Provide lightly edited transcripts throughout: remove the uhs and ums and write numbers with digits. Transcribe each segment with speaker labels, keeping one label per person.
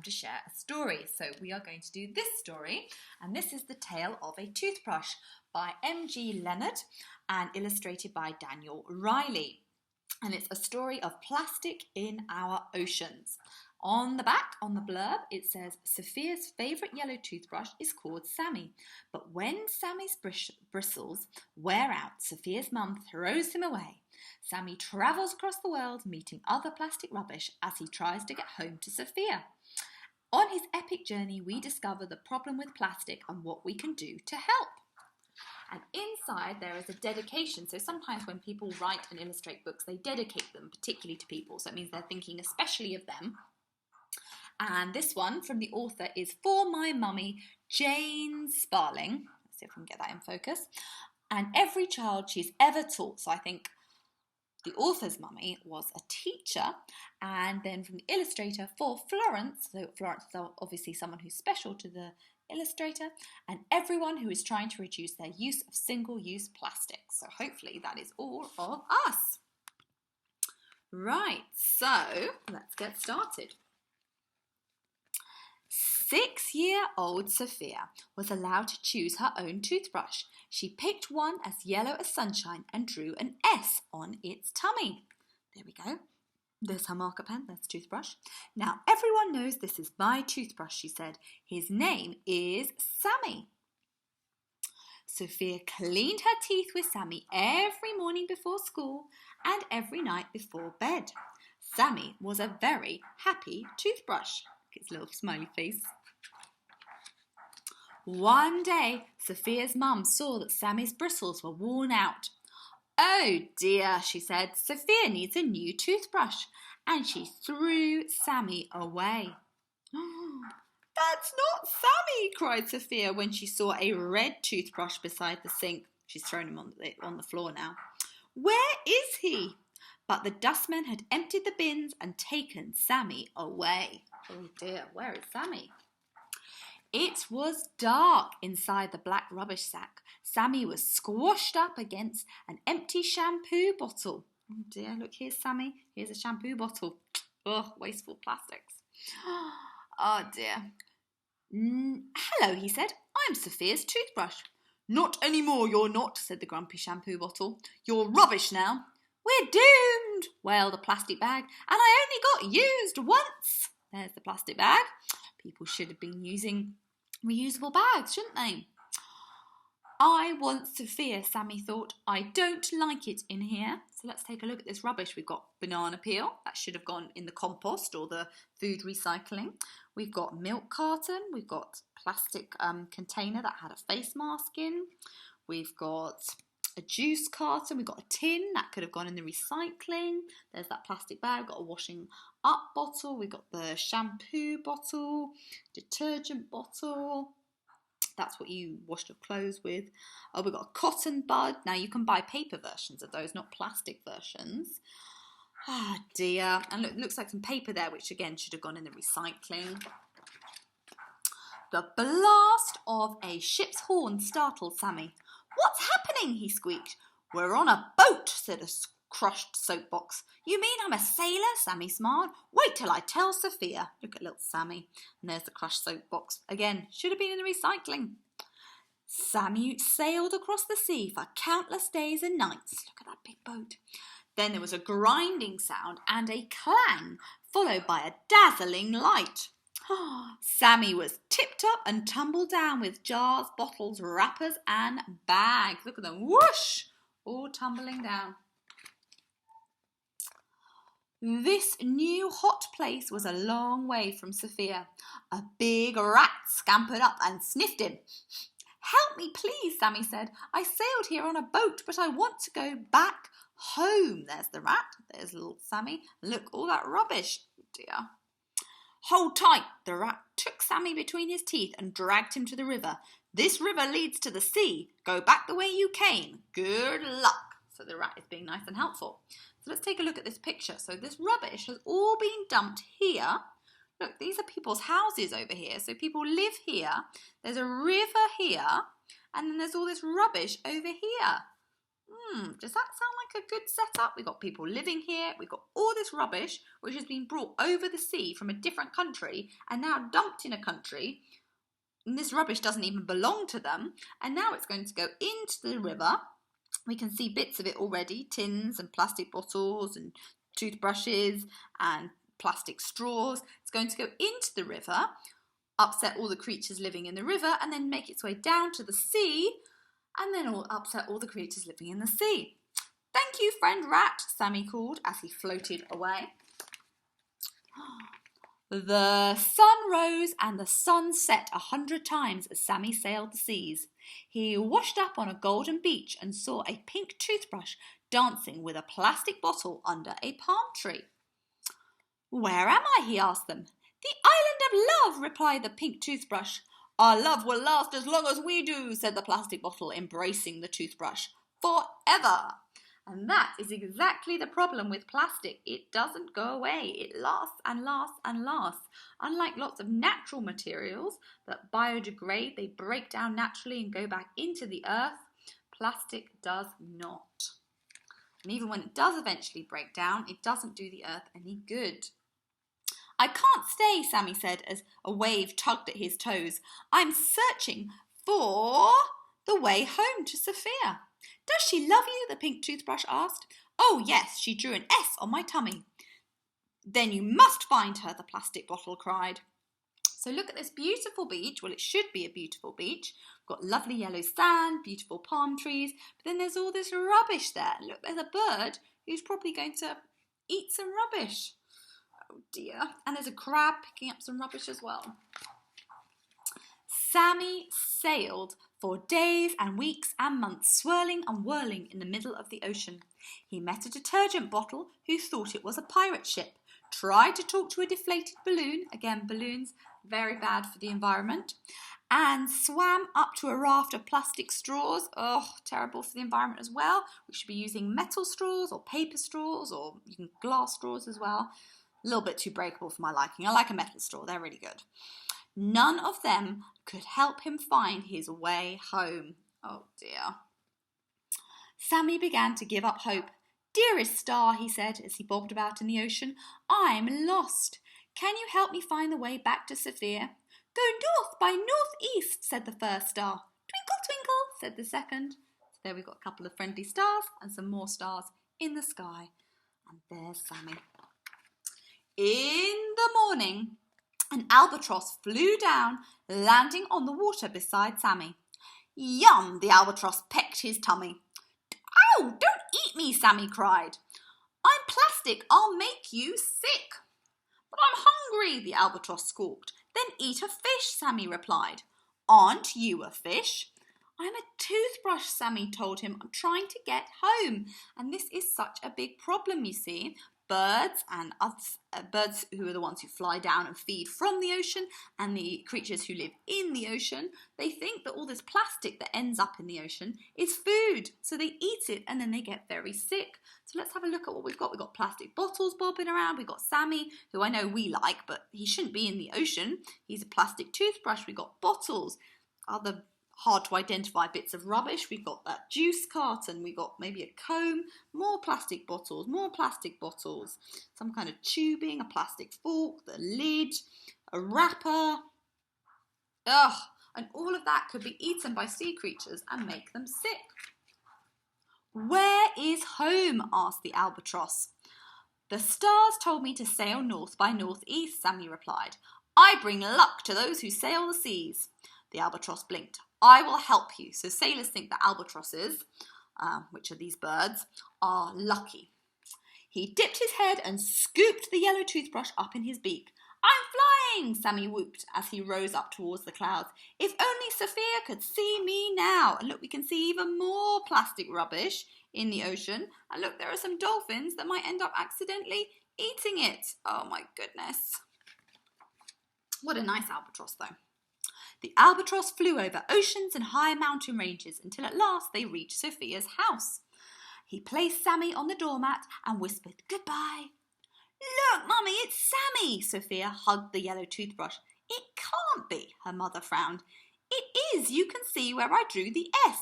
Speaker 1: to share a story. So we are going to do this story, and this is The Tale of a Toothbrush by M.G. Leonard and illustrated by Daniel Rieley. And it's a story of plastic in our oceans. On the back, on the blurb, it says, Sophia's favourite yellow toothbrush is called Sammy. But when Sammy's bristles wear out, Sophia's mum throws him away. Sammy travels across the world, meeting other plastic rubbish as he tries to get home to Sophia. On his epic journey, we discover the problem with plastic and what we can do to help. And inside there is a dedication. So sometimes when people write and illustrate books, they dedicate them particularly to people. So it means they're thinking especially of them. And this one from the author is For My Mummy, Jane Sparling. Let's see if we can get that in focus. And every child she's ever taught. So I think the author's mummy was a teacher. And then from the illustrator, for Florence. So Florence is obviously someone who's special to the illustrator. And everyone who is trying to reduce their use of single-use plastic. So hopefully that is all of us. Right, so let's get started. 6-year-old Sophia was allowed to choose her own toothbrush. She picked one as yellow as sunshine and drew an S on its tummy. There we go. There's her marker pen, there's the toothbrush. Now everyone knows this is my toothbrush, she said. His name is Sammy. Sophia cleaned her teeth with Sammy every morning before school and every night before bed. Sammy was a very happy toothbrush. His little smiley face. One day, Sophia's mum saw that Sammy's bristles were worn out. Oh dear, she said, Sophia needs a new toothbrush, and she threw Sammy away. That's not Sammy, cried Sophia when she saw a red toothbrush beside the sink. She's thrown him on the floor now. Where is he? But the dustmen had emptied the bins and taken Sammy away. Oh dear, where is Sammy? It was dark inside the black rubbish sack. Sammy was squashed up against an empty shampoo bottle. Oh dear, look, here's Sammy. Here's a shampoo bottle. Ugh, wasteful plastics. Oh dear. Hello, he said. I'm Sophia's toothbrush. Not anymore, you're not, said the grumpy shampoo bottle. You're rubbish now. We're doomed, wailed the plastic bag, and I only got used once. There's the plastic bag. People should have been using reusable bags, shouldn't they? I want Sophia, Sammy thought. I don't like it in here. So let's take a look at this rubbish. We've got banana peel. That should have gone in the compost or the food recycling. We've got milk carton. We've got plastic container that had a face mask in. We've got a juice carton, we've got a tin that could have gone in the recycling. There's that plastic bag, we've got a washing up bottle, we've got the shampoo bottle, detergent bottle. That's what you washed your clothes with. Oh, we've got a cotton bud. Now you can buy paper versions of those, not plastic versions. Ah, dear. And look, looks like some paper there, which again should have gone in the recycling. The blast of a ship's horn startled Sammy. What's happening? He squeaked. We're on a boat, said a crushed soapbox. You mean I'm a sailor? Sammy smiled. Wait till I tell Sophia. Look at little Sammy. And there's the crushed soapbox. Again, should have been in the recycling. Sammy sailed across the sea for countless days and nights. Look at that big boat. Then there was a grinding sound and a clang, followed by a dazzling light. Sammy was tipped up and tumbled down with jars, bottles, wrappers and bags. Look at them, whoosh, all tumbling down. This new hot place was a long way from Sophia. A big rat scampered up and sniffed him. Help me, please, Sammy said. I sailed here on a boat, but I want to go back home. There's the rat. There's little Sammy. Look, all that rubbish. Oh dear. Hold tight. The rat took Sammy between his teeth and dragged him to the river. This river leads to the sea. Go back the way you came. Good luck. So the rat is being nice and helpful. So let's take a look at this picture. So this rubbish has all been dumped here. Look, these are people's houses over here. So people live here. There's a river here. And then there's all this rubbish over here. Does that sound like a good setup? We've got people living here. We've got all this rubbish which has been brought over the sea from a different country and now dumped in a country. And this rubbish doesn't even belong to them. And now it's going to go into the river. We can see bits of it already, tins and plastic bottles and toothbrushes and plastic straws. It's going to go into the river, upset all the creatures living in the river, and then make its way down to the sea, and then upset all the creatures living in the sea. Thank you, friend rat, Sammy called as he floated away. The sun rose and the sun set 100 times as Sammy sailed the seas. He washed up on a golden beach and saw a pink toothbrush dancing with a plastic bottle under a palm tree. Where am I? He asked them. The island of love, replied the pink toothbrush. Our love will last as long as we do, said the plastic bottle, embracing the toothbrush. Forever. And that is exactly the problem with plastic. It doesn't go away. It lasts and lasts and lasts. Unlike lots of natural materials that biodegrade, they break down naturally and go back into the earth, plastic does not. And even when it does eventually break down, it doesn't do the earth any good. I can't stay, Sammy said as a wave tugged at his toes. I'm searching for the way home to Sophia. Does she love you? The pink toothbrush asked. Oh, yes, she drew an S on my tummy. Then you must find her, the plastic bottle cried. So look at this beautiful beach. Well, it should be a beautiful beach. We've got lovely yellow sand, beautiful palm trees, but then there's all this rubbish there. Look, there's a bird who's probably going to eat some rubbish. Oh dear. And there's a crab picking up some rubbish as well. Sammy sailed for days and weeks and months, swirling and whirling in the middle of the ocean. He met a detergent bottle who thought it was a pirate ship, tried to talk to a deflated balloon, again balloons, very bad for the environment, and swam up to a raft of plastic straws, terrible for the environment as well. We should be using metal straws or paper straws or even glass straws as well. A little bit too breakable for my liking. I like a metal straw, they're really good. None of them could help him find his way home. Oh dear. Sammy began to give up hope. Dearest star, he said as he bobbed about in the ocean, I'm lost. Can you help me find the way back to Sophia? Go north by northeast, said the first star. Twinkle, twinkle, said the second. So there we've got a couple of friendly stars and some more stars in the sky. And there's Sammy. In the morning, an albatross flew down, landing on the water beside Sammy. Yum, the albatross pecked his tummy. Ow, don't eat me, Sammy cried. I'm plastic, I'll make you sick. But I'm hungry, the albatross squawked. Then eat a fish, Sammy replied. Aren't you a fish? I'm a toothbrush, Sammy told him. I'm trying to get home. And this is such a big problem, you see. Birds and birds who are the ones who fly down and feed from the ocean, and the creatures who live in the ocean, they think that all this plastic that ends up in the ocean is food. So they eat it and then they get very sick. So let's have a look at what we've got. We've got plastic bottles bobbing around. We've got Sammy, who I know we like, but he shouldn't be in the ocean. He's a plastic toothbrush. We've got bottles, other hard to identify bits of rubbish. We've got that juice carton, we've got maybe a comb, more plastic bottles, some kind of tubing, a plastic fork, the lid, a wrapper. And all of that could be eaten by sea creatures and make them sick. Where is home? Asked the albatross. The stars told me to sail north by northeast, Sammy replied. I bring luck to those who sail the seas. The albatross blinked. I will help you. So sailors think that albatrosses, which are these birds, are lucky. He dipped his head and scooped the yellow toothbrush up in his beak. I'm flying, Sammy whooped as he rose up towards the clouds. If only Sophia could see me now. And look, we can see even more plastic rubbish in the ocean. And look, there are some dolphins that might end up accidentally eating it. Oh my goodness. What a nice albatross though. The albatross flew over oceans and high mountain ranges until at last they reached Sophia's house. He placed Sammy on the doormat and whispered goodbye. Look, Mummy, it's Sammy! Sophia hugged the yellow toothbrush. It can't be, her mother frowned. It is, you can see where I drew the S.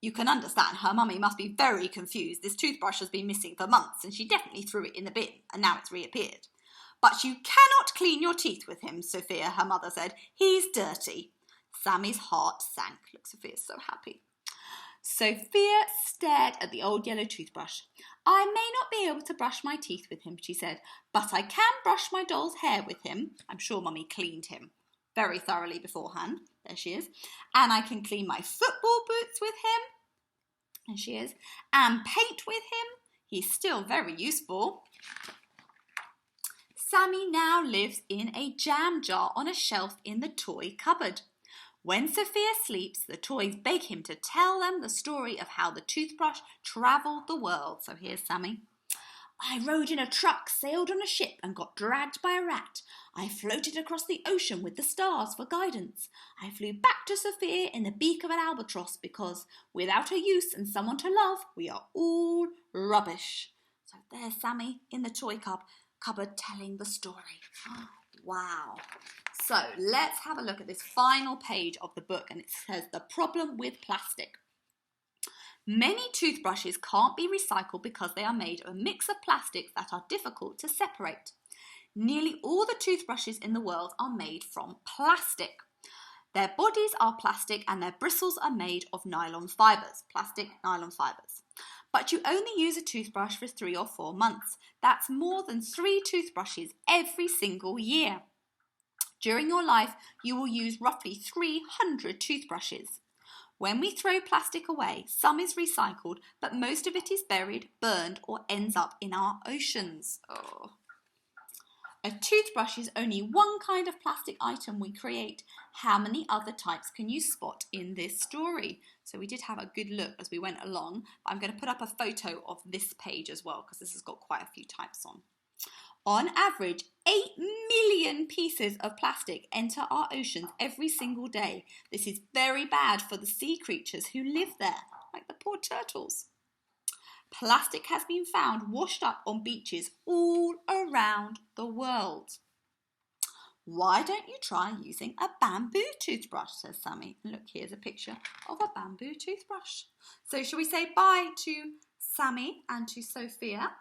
Speaker 1: You can understand her mummy must be very confused. This toothbrush has been missing for months and she definitely threw it in the bin and now it's reappeared. But you cannot clean your teeth with him, Sophia, her mother said. He's dirty. Sammy's heart sank. Look, Sophia's so happy. Sophia stared at the old yellow toothbrush. I may not be able to brush my teeth with him, she said, but I can brush my doll's hair with him. I'm sure Mummy cleaned him very thoroughly beforehand. There she is. And I can clean my football boots with him. There she is. And paint with him. He's still very useful. Sammy now lives in a jam jar on a shelf in the toy cupboard. When Sophia sleeps, the toys beg him to tell them the story of how the toothbrush travelled the world. So here's Sammy. I rode in a truck, sailed on a ship and got dragged by a rat. I floated across the ocean with the stars for guidance. I flew back to Sophia in the beak of an albatross because without a use and someone to love, we are all rubbish. So there's Sammy in the toy cupboard telling the story. Wow. So let's have a look at this final page of the book, and it says the problem with plastic. Many toothbrushes can't be recycled because they are made of a mix of plastics that are difficult to separate. Nearly all the toothbrushes in the world are made from plastic. Their bodies are plastic and their bristles are made of nylon fibres, plastic nylon fibres. But you only use a toothbrush for 3 or 4 months. That's more than 3 toothbrushes every single year. During your life, you will use roughly 300 toothbrushes. When we throw plastic away, some is recycled, but most of it is buried, burned, or ends up in our oceans. Oh. A toothbrush is only one kind of plastic item we create. How many other types can you spot in this story? So we did have a good look as we went along, but I'm going to put up a photo of this page as well because this has got quite a few types on. On average, 8 million pieces of plastic enter our oceans every single day. This is very bad for the sea creatures who live there, like the poor turtles. Plastic has been found washed up on beaches all around the world. Why don't you try using a bamboo toothbrush, says Sammy. Look, here's a picture of a bamboo toothbrush. So shall we say bye to Sammy and to Sophia?